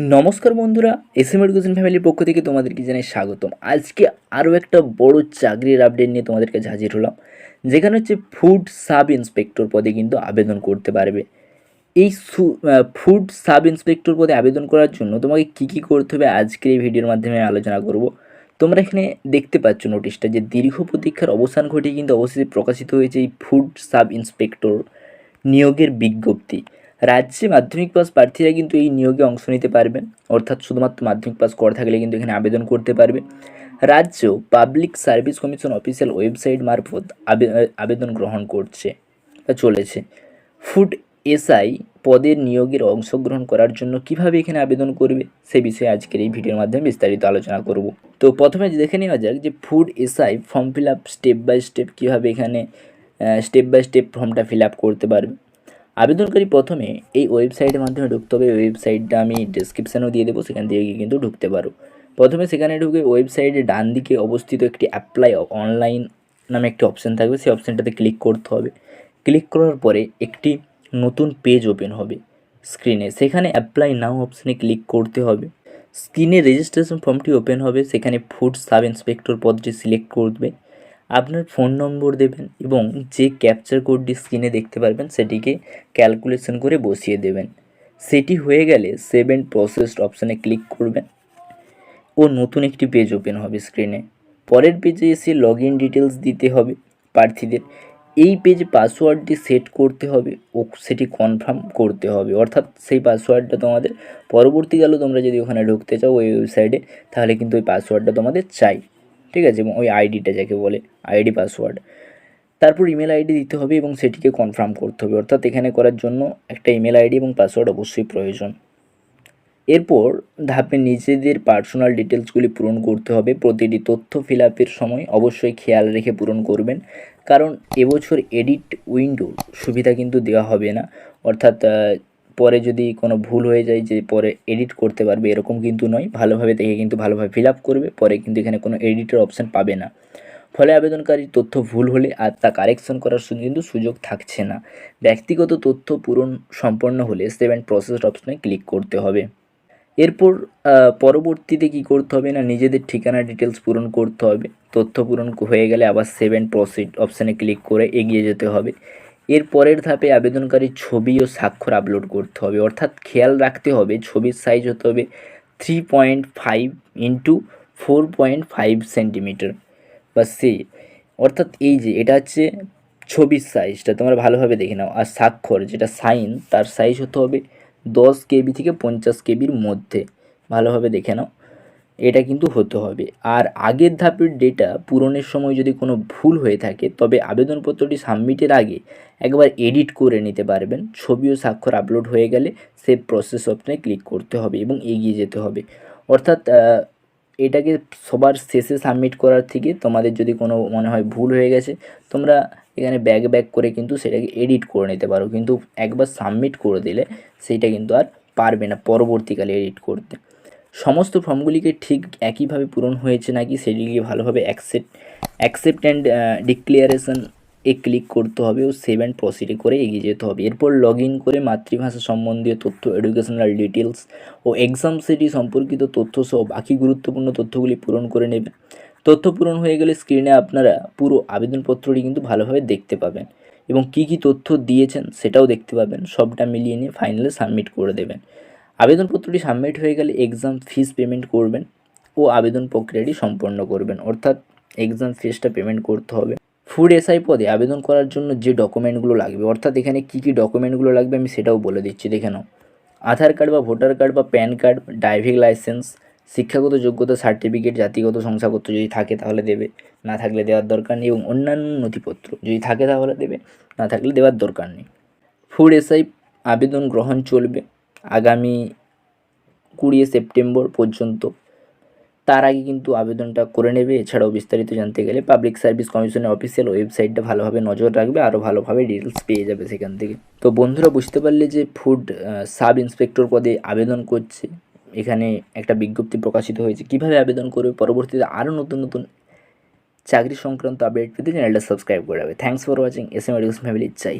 নমস্কার বন্ধুরা, SM education ফ্যামিলির পক্ষ থেকে তোমাদেরকে জানাই স্বাগতম। আজকে আরও একটা বড় চাকরির আপডেট নিয়ে তোমাদের কাছে হাজির হলাম, যেখানে হচ্ছে ফুড সাব ইন্সপেক্টর পদে কিন্তু আবেদন করতে পারবে। এই ফুড সাব ইন্সপেক্টর পদে আবেদন করার জন্য তোমাকে কী কী করতে হবে আজকের এই ভিডিওর মাধ্যমে আলোচনা করব। তোমরা এখানে দেখতে পাচ্ছ নোটিশটা, যে দীর্ঘ প্রতীক্ষার অবসান ঘটিয়ে কিন্তু অবশেষে প্রকাশিত হয়েছে এই ফুড সাব ইন্সপেক্টর নিয়োগের বিজ্ঞপ্তি। রাজ্যে মাধ্যমিক পাস প্রার্থীরা কিন্তু এই নিয়োগে অংশ নিতে পারবেন, অর্থাৎ শুধুমাত্র মাধ্যমিক পাস করা থাকলে কিন্তু এখানে আবেদন করতে পারবে। রাজ্য public service commission official website মারফত আবেদন গ্রহণ করছে বা চলেছে। ফুড এসআই পদের নিয়োগের অংশগ্রহণ করার জন্য কিভাবে এখানে আবেদন করবে সে বিষয়ে আজকের এই ভিডিওর মাধ্যমে বিস্তারিত আলোচনা করব। তো প্রথমে দেখে নেওয়া যাক যে food SI form fill up step by step কীভাবে এখানে স্টেপ বাই স্টেপ ফর্মটা ফিল আপ করতে পারবে। আবেদনকারী প্রথমে এই ওয়েবসাইটের মাধ্যমে ঢুকতে হবে। ওয়েবসাইটটা আমি ডেসক্রিপশানেও দিয়ে দেবো, সেখান থেকে কিন্তু ঢুকতে পারো। প্রথমে সেখানে ঢুকে ওয়েবসাইটের ডান দিকে অবস্থিত একটি অ্যাপ্লাই অনলাইন নামে একটি অপশান থাকবে, সেই অপশানটাতে ক্লিক করতে হবে। ক্লিক করার পরে একটি নতুন পেজ ওপেন হবে স্ক্রিনে, সেখানে অ্যাপ্লাই নাও অপশানে ক্লিক করতে হবে। স্ক্রিনে রেজিস্ট্রেশন ফর্মটি ওপেন হবে, সেখানে ফুড সাব ইন্সপেক্টর পদটি সিলেক্ট করবে। আপনার ফোন নম্বর দেবেন এবং যে ক্যাপচার কোডটি স্ক্রিনে দেখতে পারবেন সেটিকে ক্যালকুলেশন করে বসিয়ে দেবেন। সেটি হয়ে গেলে সেভ অ্যান্ড প্রসেসড অপশানে ক্লিক করবেন ও নতুন একটি পেজ ওপেন হবে স্ক্রিনে। পরের পেজে এসে লগ ইন ডিটেলস দিতে হবে প্রার্থীদের। এই পেজে পাসওয়ার্ডটি সেট করতে হবে ও সেটি কনফার্ম করতে হবে, অর্থাৎ সেই পাসওয়ার্ডটা তোমাদের পরবর্তীকালেও তোমরা যদি ওখানে ঢুকতে চাও ওই ওয়েবসাইটে, তাহলে কিন্তু ওই পাসওয়ার্ডটা তোমাদের চাই, ঠিক আছে, এবং ওই আইডিটা যাকে বলে আইডি পাসওয়ার্ড। তারপর ইমেল আইডি দিতে হবে এবং সেটিকে কনফার্ম করতে হবে, অর্থাৎ এখানে করার জন্য একটা ইমেল আইডি এবং পাসওয়ার্ড অবশ্যই প্রয়োজন। এরপর ধাপে নিজেদের পার্সোনাল ডিটেলসগুলি পূরণ করতে হবে। প্রতিটি তথ্য ফিল আপের সময় অবশ্যই খেয়াল রেখে পূরণ করবেন, কারণ এবছর এডিট উইন্ডো সুবিধা কিন্তু দেওয়া হবে না, অর্থাৎ পরে যদি কোনো ভুল হয়ে যায় যে পরে এডিট করতে পারবে এরকম কিন্তু নয়। ভালোভাবে দেখে কিন্তু ভালোভাবে ফিল আপ করবে, পরে কিন্তু এখানে কোনো এডিটের অপশান পাবে না। ফলে আবেদনকারীর তথ্য ভুল হলে আর তা কারেকশন করার কিন্তু সুযোগ থাকছে না। ব্যক্তিগত তথ্য পূরণ সম্পন্ন হলে সেভ অ্যান্ড প্রসেসড অপশানে ক্লিক করতে হবে। এরপর পরবর্তীতে কী করতে হবে না, নিজেদের ঠিকানা ডিটেলস পূরণ করতে হবে। তথ্য পূরণ হয়ে গেলে আবার সেভ অ্যান্ড প্রসিড অপশানে ক্লিক করে এগিয়ে যেতে হবে। এর পরের ধাপে আবেদনকারীর ছবি ও স্বাক্ষর আপলোড করতে হবে, অর্থাৎ খেয়াল রাখতে হবে ছবির সাইজ হতে হবে 3.5 ইন্টু 4.5 সেন্টিমিটার বা সি, অর্থাৎ এই যে এটা হচ্ছে ছবির সাইজটা, তোমরা ভালোভাবে দেখে নাও। আর স্বাক্ষর যেটা সাইন, তার সাইজ হতে হবে 10 কেবি থেকে 50 কেবির মধ্যে, ভালোভাবে দেখে নাও, এটা কিন্তু হতে হবে। আর আগের ধাপের ডেটা পূরণের সময় যদি কোনো ভুল হয়ে থাকে তবে আবেদনপত্রটি সাবমিটের আগে একবার এডিট করে নিতে পারবেন। ছবি ও স্বাক্ষর আপলোড হয়ে গেলে সেভ প্রসেস অপশনে ক্লিক করতে হবে এবং এগিয়ে যেতে হবে। অর্থাৎ এটাকে সবার শেষে সাবমিট করার থেকে তোমাদের যদি কোনো মনে হয় ভুল হয়ে গেছে, তোমরা এখানে ব্যাক করে কিন্তু সেটাকে এডিট করে নিতে পারো, কিন্তু একবার সাবমিট করে দিলে সেইটা কিন্তু আর পারবে না পরবর্তীকালে এডিট করতে। সমস্ত ফর্মগুলিকে ঠিক একইভাবে পূরণ হয়েছে নাকি সেটিকে ভালোভাবে accept and declaration A click করতে হবে ও সেভ অ্যান্ড প্রসিডে করে এগিয়ে যেতে হবে। এরপর লগ ইন করে মাতৃভাষা সম্বন্ধীয় তথ্য, এডুকেশনাল ডিটেলস ও এক্সাম সিটি সম্পর্কিত তথ্য সহ বাকি গুরুত্বপূর্ণ তথ্যগুলি পূরণ করে নেবেন। তথ্য পূরণ হয়ে গেলে স্ক্রিনে আপনারা পুরো আবেদনপত্রটি কিন্তু ভালোভাবে দেখতে পাবেন এবং কী কী তথ্য দিয়েছেন সেটাও দেখতে পাবেন। সবটা মিলিয়ে নিয়ে ফাইনালে সাবমিট করে দেবেন। আবেদনপত্রটি সাবমিট হয়ে গেলে এক্সাম ফিস পেমেন্ট করবেন ও আবেদন প্রক্রিয়াটি সম্পন্ন করবেন, অর্থাৎ এক্সাম ফিসটা পেমেন্ট করতে হবে। ফুড এসআই পদে আবেদন করার জন্য যে ডকুমেন্টগুলো লাগবে, অর্থাৎ এখানে কী কী ডকুমেন্টগুলো লাগবে আমি সেটাও বলে দিচ্ছি, দেখে নাও। আধার কার্ড বা ভোটার কার্ড বা প্যান কার্ড, ড্রাইভিং লাইসেন্স, শিক্ষাগত যোগ্যতা সার্টিফিকেট, জাতিগত শংসাপত্র যদি থাকে তাহলে দেবে, না থাকলে দেওয়ার দরকার নেই, এবং অন্যান্য নথিপত্র যদি থাকে তাহলে দেবে, না থাকলে দেওয়ার দরকার নেই। ফুড এসআই আবেদন গ্রহণ চলবে আগামী 20 সেপ্টেম্বর পর্যন্ত। তার আগে কিন্তু আবেদনটা করে নেবে। এছাড়াও বিস্তারিত জানতে গেলে পাবলিক সার্ভিস কমিশনের অফিসিয়াল ওয়েবসাইটটা ভালোভাবে নজর রাখবে, আরও ভালোভাবে ডিটেলস পেয়ে যাবে সেখান থেকে। তো বন্ধুরা বুঝতে পারলে যে ফুড সাব ইন্সপেক্টর পদে আবেদন করছে, এখানে একটা বিজ্ঞপ্তি প্রকাশিত হয়েছে, কিভাবে আবেদন করবে। পরবর্তীতে আরও নতুন নতুন চাকরি সংক্রান্ত আপডেট পেতে চ্যানেলটা সাবস্ক্রাইব করে রাখবে। Thanks for watching. SM education family, চাই।